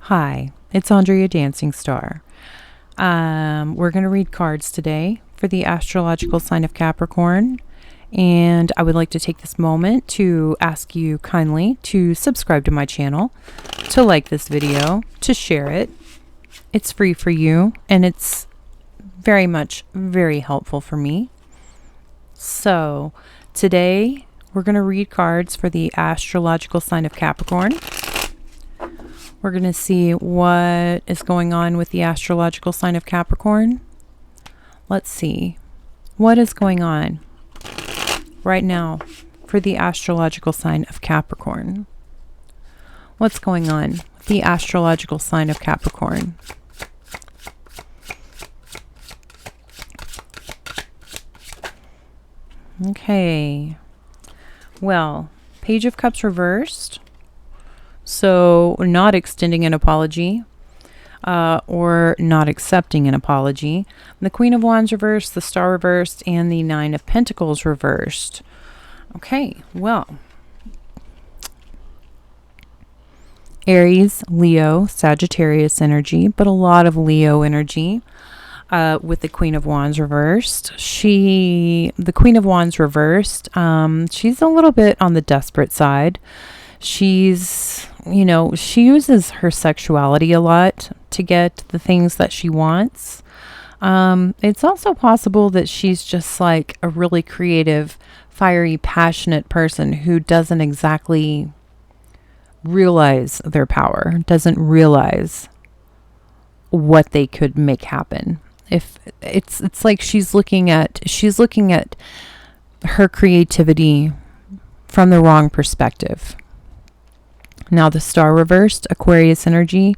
Hi, it's Andrea Dancing Star. We're going to read cards today for the astrological sign of Capricorn. And I would like to take this moment to ask you kindly to subscribe to my channel, to like this video, to share it. It's free for you, and it's very helpful for me. So today we're going to read cards for the astrological sign of Capricorn. We're going to see what is going on with the astrological sign of Capricorn. Let's see. What is going on right now for the astrological sign of Capricorn? What's going on with the astrological sign of Capricorn? Okay. Well, Page of Cups reversed. So not extending an apology or not accepting an apology. The Queen of Wands reversed, the Star reversed, and the Nine of Pentacles reversed. Okay, well. Aries, Leo, Sagittarius energy, but a lot of Leo energy with the Queen of Wands reversed. The Queen of Wands reversed, she's a little bit on the desperate side. She's, she uses her sexuality a lot to get the things that she wants. It's also possible that she's just like a really creative, fiery, passionate person who doesn't exactly realize their power, doesn't realize what they could make happen. If it's like she's looking at her creativity from the wrong perspective. Now the Star reversed, Aquarius energy,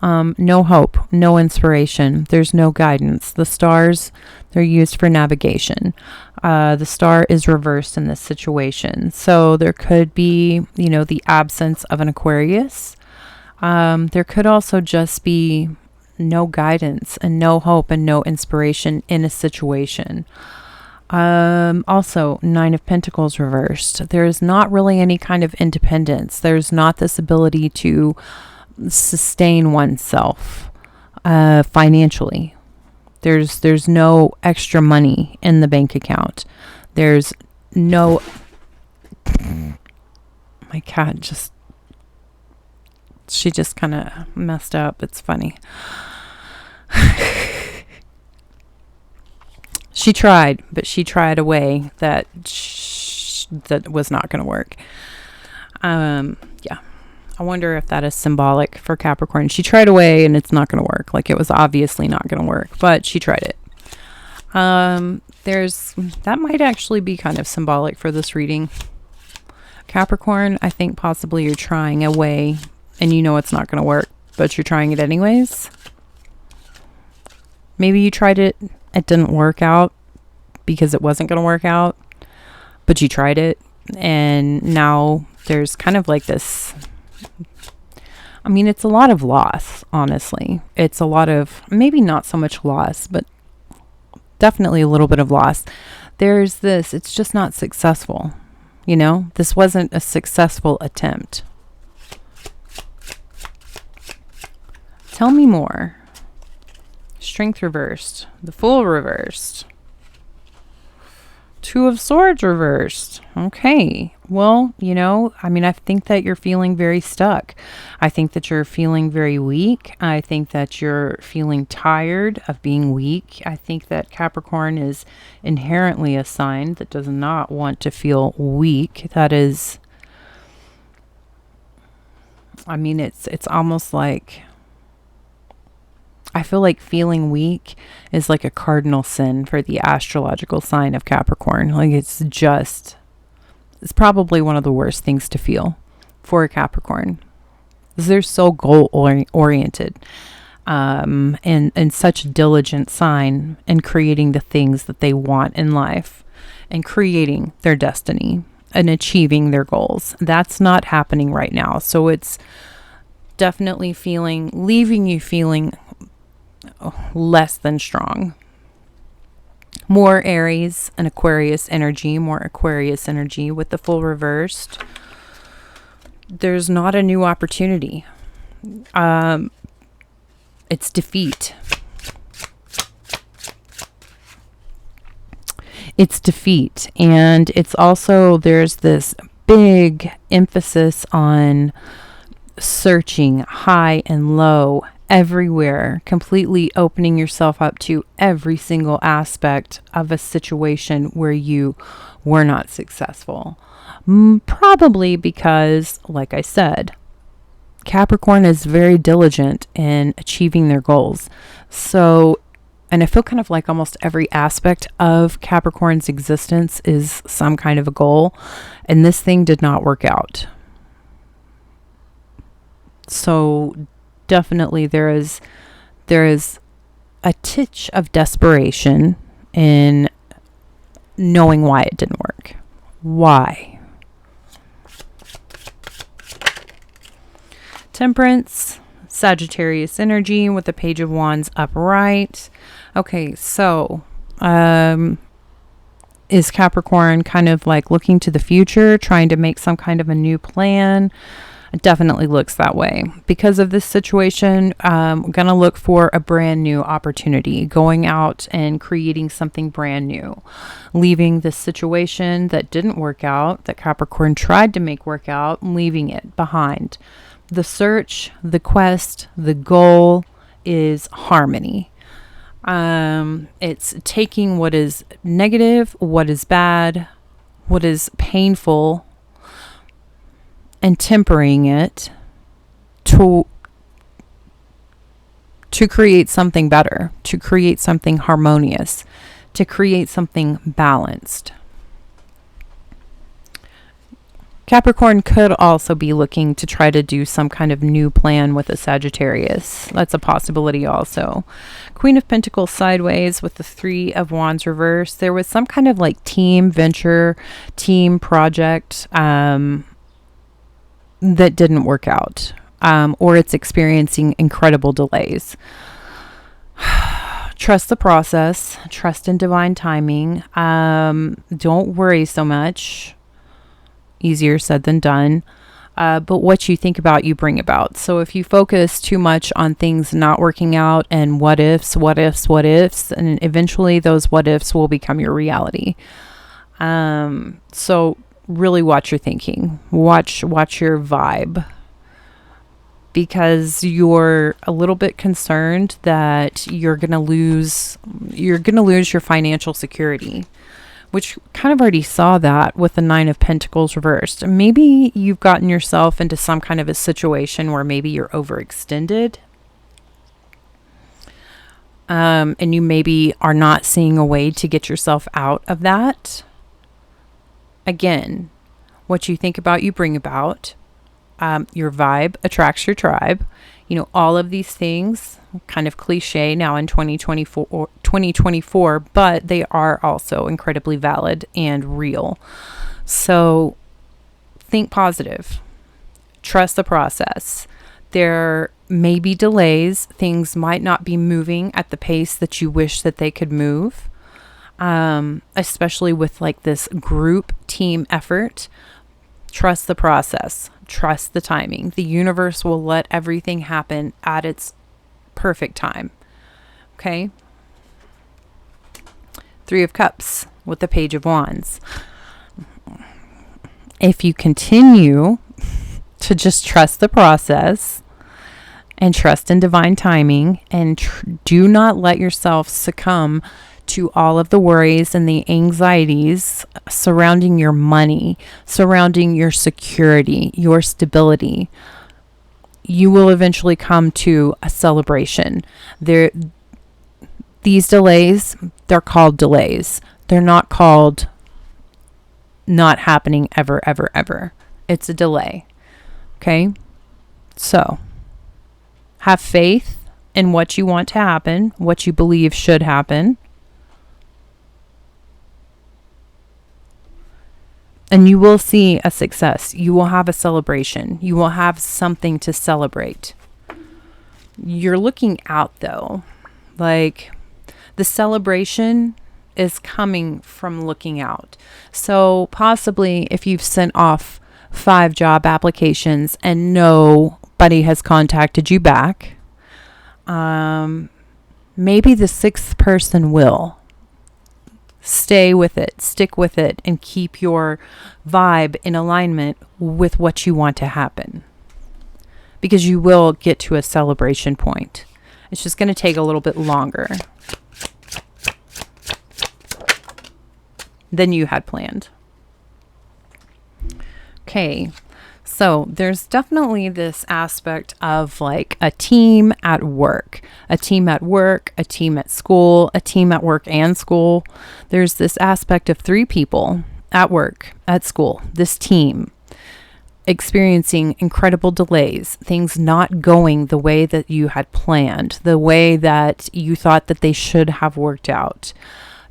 no hope, no inspiration. There's no guidance. The stars, they're used for navigation. The Star is reversed in this situation. So there could be, the absence of an Aquarius. There could also just be no guidance and no hope and no inspiration in a situation. Also, Nine of Pentacles reversed. There's not really any kind of independence. There's not this ability to sustain oneself financially. There's no extra money in the bank account. There's no... My cat she just kind of messed up. It's funny. She tried, but she tried a way that was not going to work. Yeah. I wonder if that is symbolic for Capricorn. She tried a way and it's not going to work. Like, it was obviously not going to work, but she tried it. That might actually be kind of symbolic for this reading. Capricorn, I think possibly you're trying a way and it's not going to work, but you're trying it anyways. Maybe you tried it. It didn't work out because it wasn't going to work out, but you tried it. And now there's kind of like this, it's a lot of loss, honestly. It's a lot of, maybe not so much loss, but definitely a little bit of loss. There's this, it's just not successful. This wasn't a successful attempt. Tell me more. Strength reversed. The Fool reversed. Two of Swords reversed. Okay. Well, I think that you're feeling very stuck. I think that you're feeling very weak. I think that you're feeling tired of being weak. I think that Capricorn is inherently a sign that does not want to feel weak. That is, it's almost like, I feel like feeling weak is like a cardinal sin for the astrological sign of Capricorn. Like, it's probably one of the worst things to feel for a Capricorn. Because they're so goal oriented and such a diligent sign in creating the things that they want in life and creating their destiny and achieving their goals. That's not happening right now. So it's definitely leaving you feeling less than strong. More Aries and Aquarius energy, with the Fool reversed. There's not a new opportunity. It's defeat. It's defeat. And it's also, there's this big emphasis on searching high and low, everywhere, completely opening yourself up to every single aspect of a situation where you were not successful. Probably because, like I said, Capricorn is very diligent in achieving their goals. So, and I feel kind of like almost every aspect of Capricorn's existence is some kind of a goal, and this thing did not work out. So definitely there is a titch of desperation in knowing why it didn't work. Why? Temperance, Sagittarius energy with the Page of Wands upright. Okay, so is Capricorn kind of like looking to the future, trying to make some kind of a new plan? It definitely looks that way. Because of this situation, I'm going to look for a brand new opportunity, going out and creating something brand new, leaving this situation that didn't work out, that Capricorn tried to make work out, leaving it behind. The search, the quest, the goal is harmony. It's taking what is negative, what is bad, what is painful, and tempering it to create something better, to create something harmonious, to create something balanced. Capricorn could also be looking to try to do some kind of new plan with a Sagittarius. That's a possibility also. Queen of Pentacles sideways with the Three of Wands reverse. There was some kind of like team venture, team project that didn't work out, or it's experiencing incredible delays. Trust the process. Trust in divine timing. Don't worry so much. Easier said than done. But what you think about, you bring about. So if you focus too much on things not working out and what ifs, and eventually those what ifs will become your reality. So really watch your thinking. Watch your vibe. Because you're a little bit concerned that you're going to lose your financial security, which kind of already saw that with the Nine of Pentacles reversed. Maybe you've gotten yourself into some kind of a situation where maybe you're overextended. And you maybe are not seeing a way to get yourself out of that. Again, what you think about, you bring about. Your vibe attracts your tribe. You know, all of these things, kind of cliche now in 2024, but they are also incredibly valid and real. So think positive. Trust the process. There may be delays. Things might not be moving at the pace that you wish that they could move, especially with like this group team effort. Trust the process. Trust the timing. The universe will let everything happen at its perfect time. Okay? Three of Cups with the Page of Wands. If you continue to just trust the process and trust in divine timing and do not let yourself succumb to all of the worries and the anxieties surrounding your money, surrounding your security, your stability, you will eventually come to a celebration. These delays, they're called delays. They're not called not happening ever, ever, ever. It's a delay. Okay? So, have faith in what you want to happen, what you believe should happen. And you will see a success. You will have a celebration. You will have something to celebrate. You're looking out though. Like the celebration is coming from looking out. So possibly if you've sent off 5 job applications and no nobody has contacted you back. Maybe the sixth person will. Stay with it, stick with it, and keep your vibe in alignment with what you want to happen. Because you will get to a celebration point. It's just going to take a little bit longer than you had planned. Okay, so there's definitely this aspect of like a team at work, a team at work, a team at school, a team at work and school. There's this aspect of 3 people at work, at school, this team experiencing incredible delays, things not going the way that you had planned, the way that you thought that they should have worked out.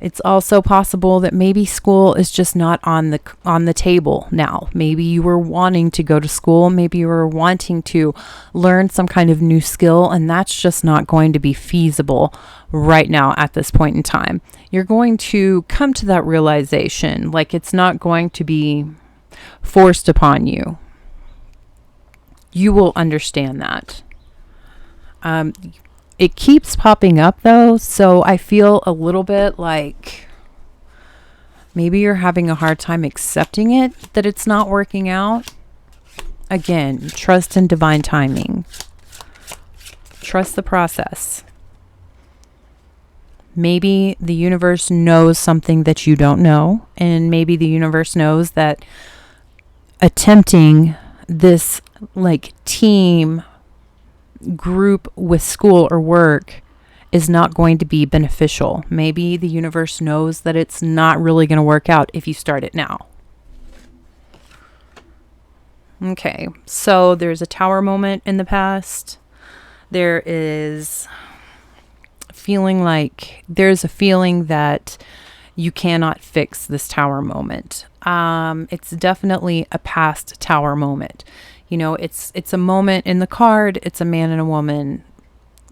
It's also possible that maybe school is just not on the table now. Maybe you were wanting to go to school. Maybe you were wanting to learn some kind of new skill, and that's just not going to be feasible right now at this point in time. You're going to come to that realization, like it's not going to be forced upon you. You will understand that. It keeps popping up though, so I feel a little bit like maybe you're having a hard time accepting it, that it's not working out. Again, trust in divine timing. Trust the process. Maybe the universe knows something that you don't know, and maybe the universe knows that attempting this like team group with school or work is not going to be beneficial. Maybe the universe knows that it's not really going to work out if you start it now. Okay, so there's a tower moment in the past. There is feeling like there's a feeling that you cannot fix this tower moment. It's definitely a past tower moment. You know, it's a moment in the card. It's a man and a woman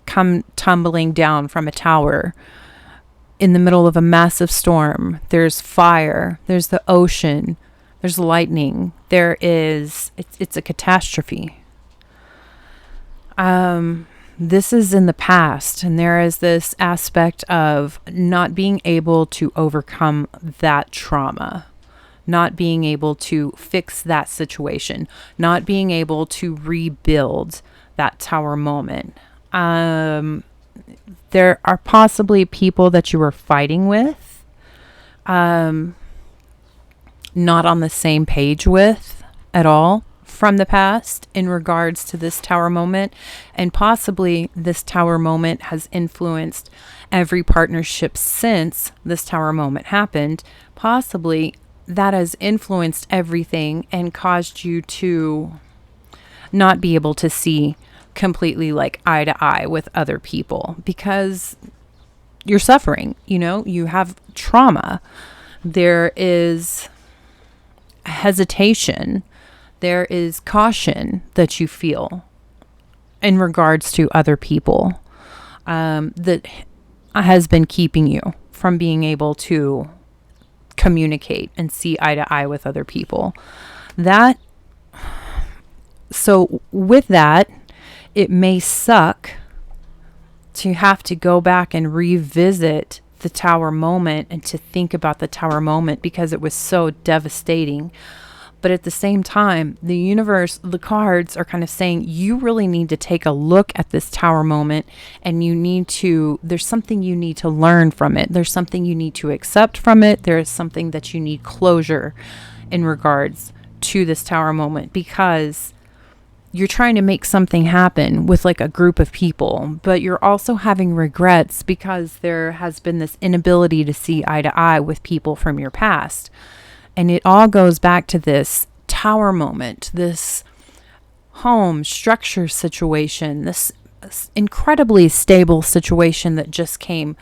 come tumbling down from a tower in the middle of a massive storm. There's fire. There's the ocean. There's lightning. It's a catastrophe. This is in the past, and there is this aspect of not being able to overcome that trauma. Not being able to fix that situation, not being able to rebuild that tower moment. There are possibly people that you were fighting with, not on the same page with at all from the past in regards to this tower moment. And possibly this tower moment has influenced every partnership since this tower moment happened. Possibly that has influenced everything and caused you to not be able to see completely like eye to eye with other people because you're suffering, you know, you have trauma. There is hesitation. There is caution that you feel in regards to other people that has been keeping you from being able to communicate and see eye to eye with other people. So with that, it may suck to have to go back and revisit the tower moment and to think about the tower moment because it was so devastating. But at the same time, the universe, the cards are kind of saying you really need to take a look at this tower moment and there's something you need to learn from it. There's something you need to accept from it. There is something that you need closure in regards to this tower moment because you're trying to make something happen with like a group of people, but you're also having regrets because there has been this inability to see eye to eye with people from your past. And it all goes back to this tower moment, this home structure situation, this incredibly stable situation that just came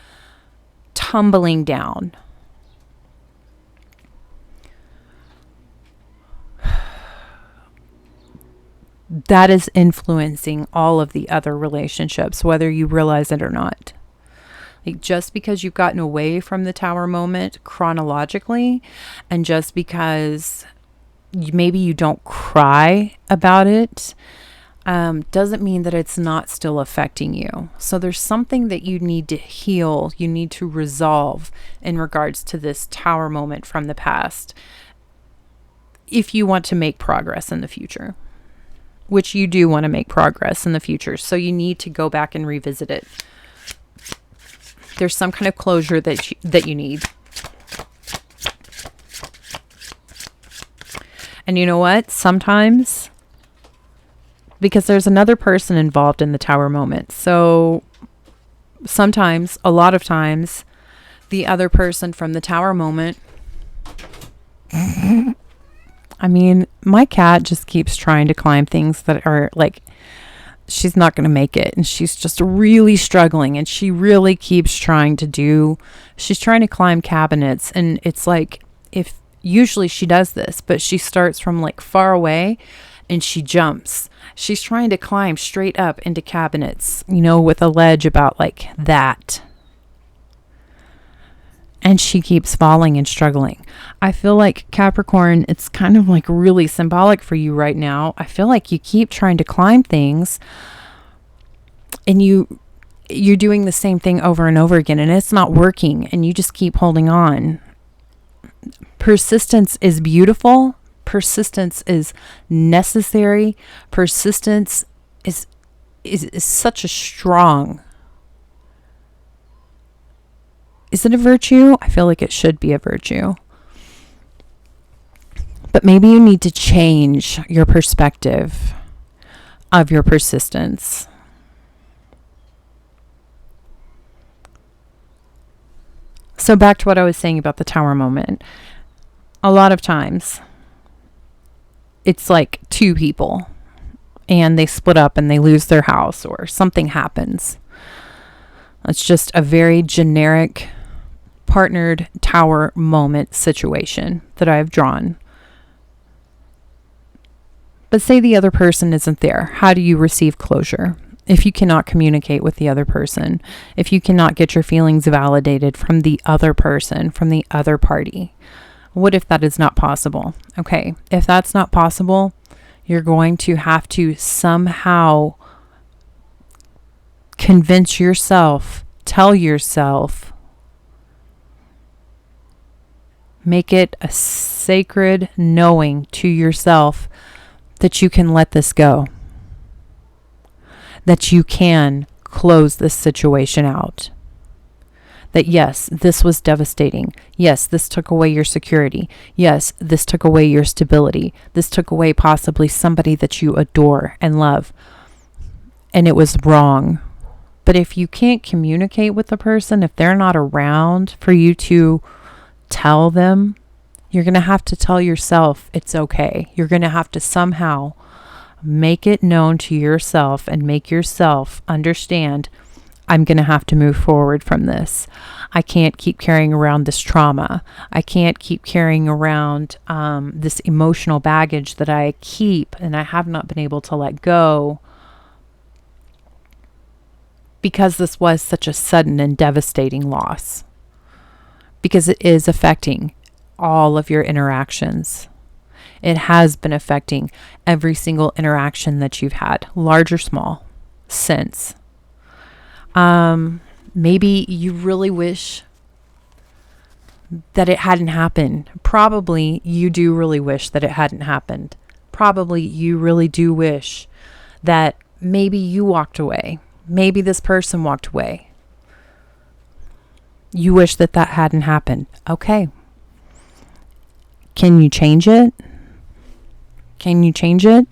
tumbling down. That is influencing all of the other relationships, whether you realize it or not. Like just because you've gotten away from the tower moment chronologically, and just because maybe you don't cry about it, doesn't mean that it's not still affecting you. So there's something that you need to heal, you need to resolve in regards to this Tower moment from the past, if you want to make progress in the future, which you do want to make progress in the future. So you need to go back and revisit it. There's some kind of closure that you need. And you know what? Sometimes, because there's another person involved in the Tower moment. So sometimes, a lot of times, the other person from the Tower moment, I mean, my cat just keeps trying to climb things that are like, she's not going to make it. And she's just really struggling. And she really keeps trying she's trying to climb cabinets. And it's like, usually she does this, but she starts from like far away and she jumps. She's trying to climb straight up into cabinets, with a ledge about like that. And she keeps falling and struggling. I feel like, Capricorn, it's kind of like really symbolic for you right now. I feel like you keep trying to climb things and you're doing the same thing over and over again and it's not working and you just keep holding on. Persistence is beautiful. Persistence is necessary. Persistence is such a strong. Is it a virtue? I feel like it should be a virtue. But maybe you need to change your perspective of your persistence. So back to what I was saying about the Tower moment. A lot of times, it's like two people and they split up and they lose their house or something happens. It's just a very generic partnered Tower moment situation that I've drawn. But say the other person isn't there. How do you receive closure? If you cannot communicate with the other person, if you cannot get your feelings validated from the other person, from the other party, what if that is not possible? Okay, if that's not possible, you're going to have to somehow convince yourself, tell yourself, make it a sacred knowing to yourself that you can let this go. That you can close this situation out. That yes, this was devastating. Yes, this took away your security. Yes, this took away your stability. This took away possibly somebody that you adore and love. And it was wrong. But if you can't communicate with the person, if they're not around for you to tell them, you're going to have to tell yourself it's okay. You're going to have to somehow make it known to yourself and make yourself understand, I'm going to have to move forward from this. I can't keep carrying around this trauma. I can't keep carrying around this emotional baggage that I keep and I have not been able to let go because this was such a sudden and devastating loss. Because it is affecting all of your interactions. It has been affecting every single interaction that you've had, large or small, since. Maybe you really wish that it hadn't happened. Probably you do really wish that it hadn't happened. Probably you really do wish that maybe you walked away. Maybe this person walked away. You wish that that hadn't happened. Okay. Can you change it? Can you change it?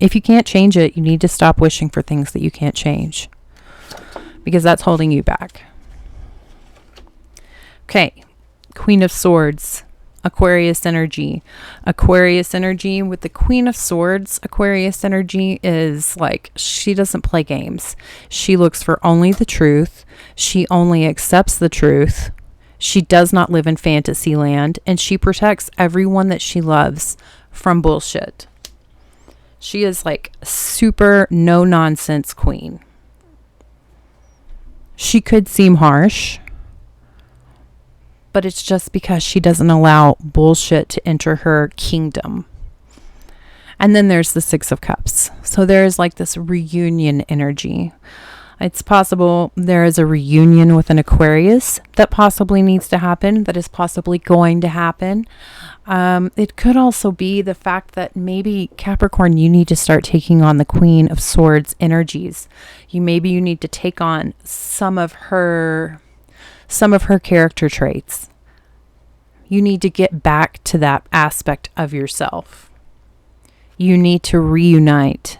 If you can't change it, you need to stop wishing for things that you can't change. Because that's holding you back. Okay. Queen of Swords. Aquarius energy. Aquarius energy with the Queen of Swords. Aquarius energy is like, she doesn't play games. She looks for only the truth. She only accepts the truth. She does not live in fantasy land. And she protects everyone that she loves from bullshit. She is like super no nonsense queen. She could seem harsh, but it's just because she doesn't allow bullshit to enter her kingdom. And then there's the Six of Cups. So there's like this reunion energy. It's possible there is a reunion with an Aquarius that possibly needs to happen, that is possibly going to happen. It could also be the fact that maybe Capricorn, you need to start taking on the Queen of Swords energies. Maybe you need to take on some of her character traits. You need to get back to that aspect of yourself. You need to reunite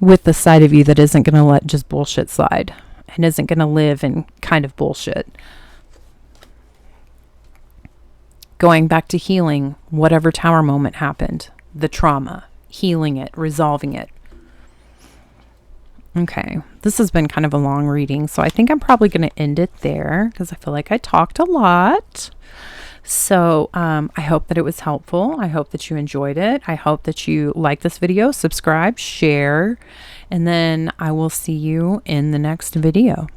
with the side of you that isn't going to let just bullshit slide and isn't going to live in kind of bullshit. Going back to healing whatever Tower moment happened, the trauma, healing it, resolving it. Okay, this has been kind of a long reading, so I think I'm probably going to end it there because I feel like I talked a lot. So I hope that it was helpful. I hope that you enjoyed it. I hope that you like this video, subscribe, share, and then I will see you in the next video.